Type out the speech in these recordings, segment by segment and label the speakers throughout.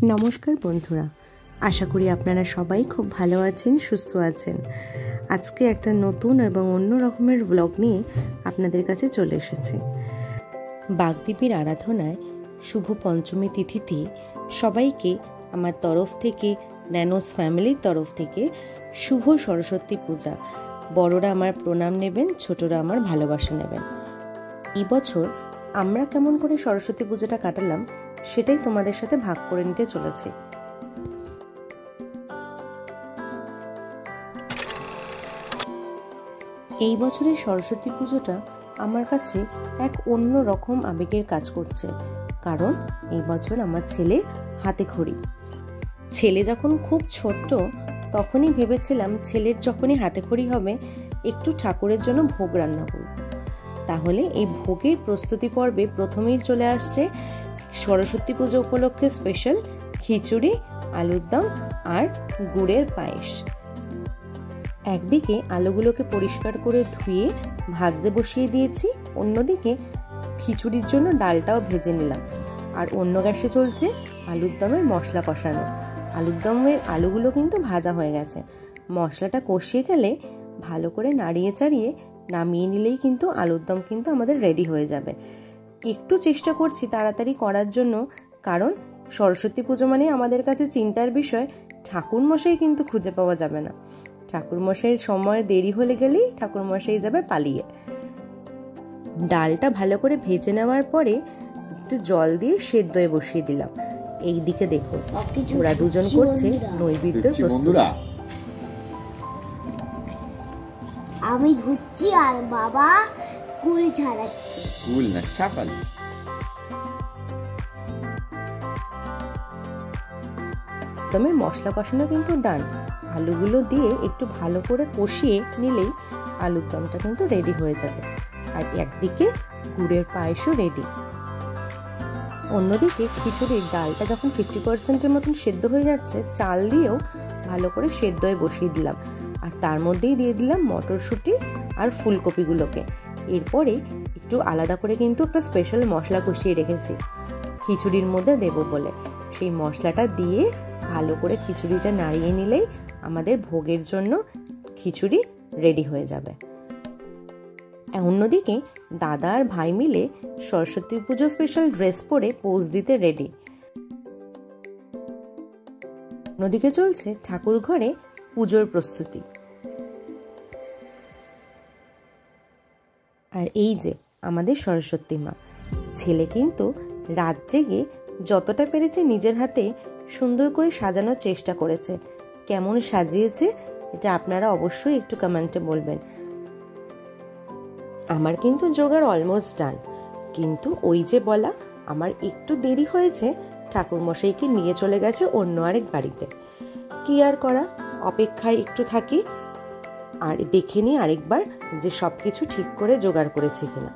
Speaker 1: নমস্কার বন্ধুরা, আশা করি আপনারা সবাই খুব ভালো আছেন, সুস্থ আছেন। আজকে একটা নতুন এবং অন্য রকমের ব্লগ নিয়ে আপনাদের কাছে চলে এসেছে। বাগদেবীর আরাধনায় শুভ পঞ্চমী তিথিতে সবাইকে আমার তরফ থেকে, ন্যানোস ফ্যামিলির তরফ থেকে শুভ সরস্বতী পূজা। বড়রা আমার প্রণাম নেবেন, ছোটরা আমার ভালোবাসা নেবেন। এই বছর আমরা কেমন করে সরস্বতী পূজাটা কাটালাম সেটাই তোমাদের সাথে ভাগ করে নিতে চলেছি। এই বছরের সরস্বতী পুজোটা আমার কাছে এক অন্য রকম আবেগের কাজ করছে, কারণ এই বছর আমার ছেলের হাতে খড়ি। ছেলে যখন খুব ছোট্ট তখনই ভেবেছিলাম ছেলের যখনই হাতে খড়ি হবে একটু ঠাকুরের জন্য ভোগ রান্না করব। তাহলে এই ভোগের প্রস্তুতি পর্বে প্রথমেই চলে আসছে সরস্বতী পুজো উপলক্ষে স্পেশাল খিচুড়ি, আলুর দম আর গুড়ের পায়েস। একদিকে আলুগুলোকে পরিষ্কার করে ধুয়ে ভাজতে বসিয়ে দিয়েছি, অন্যদিকে খিচুড়ির জন্য ডালটাও ভেজে নিলাম। আর অন্য গ্যাসে চলছে আলুর দমের মশলা কষানো। আলুর দমের আলুগুলো কিন্তু ভাজা হয়ে গেছে। মশলাটা কষিয়ে গেলে ভালো করে নাড়িয়ে চাড়িয়ে নামিয়ে নিলেই কিন্তু আলুর দম কিন্তু আমাদের রেডি হয়ে যাবে। একটু চেষ্টা করছি তাড়াতাড়ি করার জন্য, কারণ সরস্বতী পুজো মানে আমাদের কাছে চিন্তার বিষয়, ঠাকুরমশাই কিন্তু খুঁজে পাওয়া যাবে না। ঠাকুরমশাইয়ের সময় দেরি হলে গেলেই ঠাকুরমশাই যাবে পালিয়ে। ডালটা ভালো করে ভেজে নেওয়ার পরে একটু জল দিয়ে সেদ্ধয়ে বসিয়ে দিলাম। এই দিকে দেখো ওরা দুজন করছে নৈবেদ্যের প্রস্তুতি।
Speaker 2: আমি ধুচ্ছি আর বাবা কুল ছাড়াচ্ছে।
Speaker 3: কুল না, শাফল।
Speaker 1: দমের মশলা কষানো কিন্তু ডান। আলুগুলো দিয়ে একটু ভালো করে কষিয়ে নিলেই আলুর দমটা কিন্তু রেডি হয়ে যাবে। আর একদিকে গুড়ের পায়েসও রেডি। অন্যদিকে খিচুড়ির ডালটা যখন 50%-এর মতন সেদ্ধ হয়ে যাচ্ছে, চাল দিয়েও ভালো করে সেদ্ধয়ে বসিয়ে দিলাম। আর তার মধ্যেই দিয়ে দিলাম মটরশুঁটি আর ফুলকপিগুলোকে। এরপরে একটু আলাদা করে কিন্তু একটা স্পেশাল মশলা কষিয়ে রেখেছি খিচুড়ির মধ্যে দেব বলে। সেই মশলাটা দিয়ে ভালো করে খিচুড়িটা নাড়িয়ে নিলেই আমাদের ভোগের জন্য খিচুড়ি রেডি হয়ে যাবে। অন্যদিকে দাদা আর ভাই মিলে সরস্বতী পুজো স্পেশাল ড্রেস পরে পোজ দিতে রেডি। অন্যদিকে চলছে ঠাকুর ঘরে পুজোর প্রস্তুতি। আর এই যে আমাদের সরস্বতী মা, ছেলে কিন্তু রাত জেগে যতটা পেরেছে নিজের হাতে সুন্দর করে সাজানোর চেষ্টা করেছে। কেমন সাজিয়েছে এটা আপনারা অবশ্যই একটু কমেন্টে বলবেন। আমার কিন্তু জোগাড় অলমোস্ট ডান, কিন্তু ওই যে বলা আমার একটু দেরি হয়েছে, ঠাকুরমশাইকে নিয়ে চলে গেছে অন্য আরেক বাড়িতে। কি আর করা, অপেক্ষায় একটু থাকি আর দেখে নিই আরেকবার যে সবকিছু ঠিক করে জোগাড় করেছে কিনা।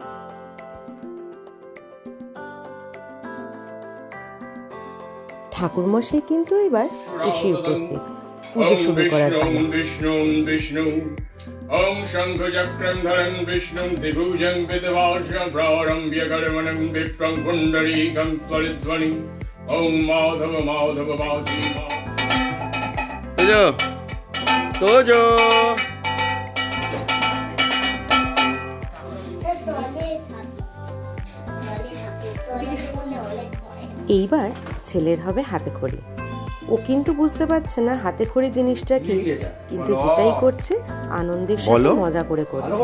Speaker 1: ঠাকুরমশাই কিন্তু এবার এসে উপস্থিত, পুজো শুরু করার পালা।
Speaker 4: ওম শঙ্খ চক্রং ধরং বিষ্ণুং ত্রিভুজং পিতবাসং প্রারম্ভ্য কর্মণং বিপ্রং পুণ্ডরীকং স্বরিধ্বনি ওম মাধব মাধব বাজি
Speaker 3: তোজো তোজো।
Speaker 1: এইবার ছেলের হবে হাতে খড়ি। ও কিন্তু বুঝতে পারছে না হাতে খড়ি জিনিসটা কি, কিন্তু যেটাই করছে আনন্দের সাথে মজা করে করছে।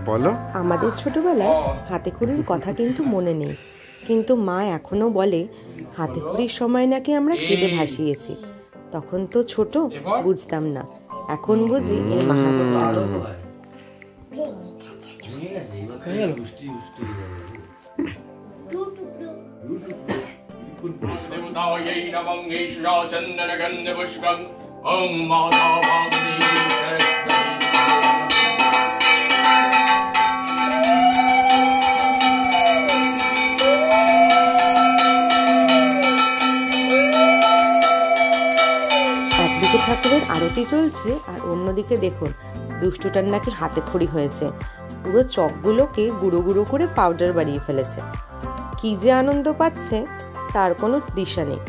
Speaker 3: বলো,
Speaker 1: আমাদের ছোটবেলায় হাতে খড়ির কথা কিন্তু মনে নেই, কিন্তু মা এখনো বলে হাতে খড়ির সময় নাকি আমরা কেঁদে ভাসিয়েছি। তখন তো ছোট, বুঝতাম না, এখন বুঝি এর মাহাত্ম্য।
Speaker 4: দেবতাयै নমঃ ঈশা চন্দন গন্ধ পুষ্পং ওম মাতা বাগদেবী
Speaker 1: একদিকে ঠাকুরের আরতি চলছে আর অন্যদিকে দেখুন দুষ্টুটার নাকি হাতে খড়ি হয়েছে। পুরো চকগুলোকে গুঁড়ো গুঁড়ো করে পাউডার বানিয়ে ফেলেছে। কি যে আনন্দ পাচ্ছে তার কোনো দিশা নেই।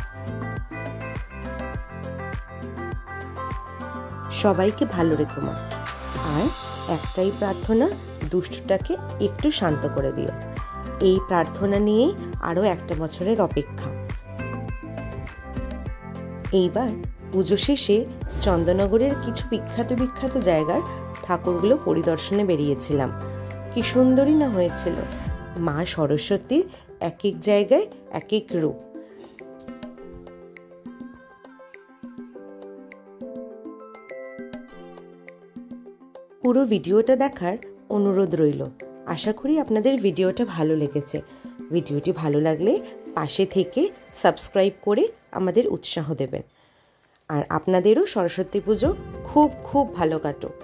Speaker 1: সবাইকে ভালো রেখো মা, আর একটাই প্রার্থনা, দুষ্টটাকে একটু শান্ত করে দিও। এই প্রার্থনা নিয়েই আরও একটা বছরের অপেক্ষা। এইবার পুজো শেষে চন্দননগরের কিছু বিখ্যাত জায়গার ঠাকুরগুলো পরিদর্শনে বেরিয়েছিলাম। কি সুন্দরই না হয়েছিল! মা সরস্বতীর এক এক জায়গায় এক এক রূপ। পুরো ভিডিওটা দেখার অনুরোধ রইল। আশা করি আপনাদের ভিডিওটা ভালো লেগেছে। ভিডিওটি ভালো লাগলে পাশে থেকে সাবস্ক্রাইব করে আমাদের উৎসাহ দেবেন। আর আপনাদেরও সরস্বতী পুজো খুব ভালো কাটুক।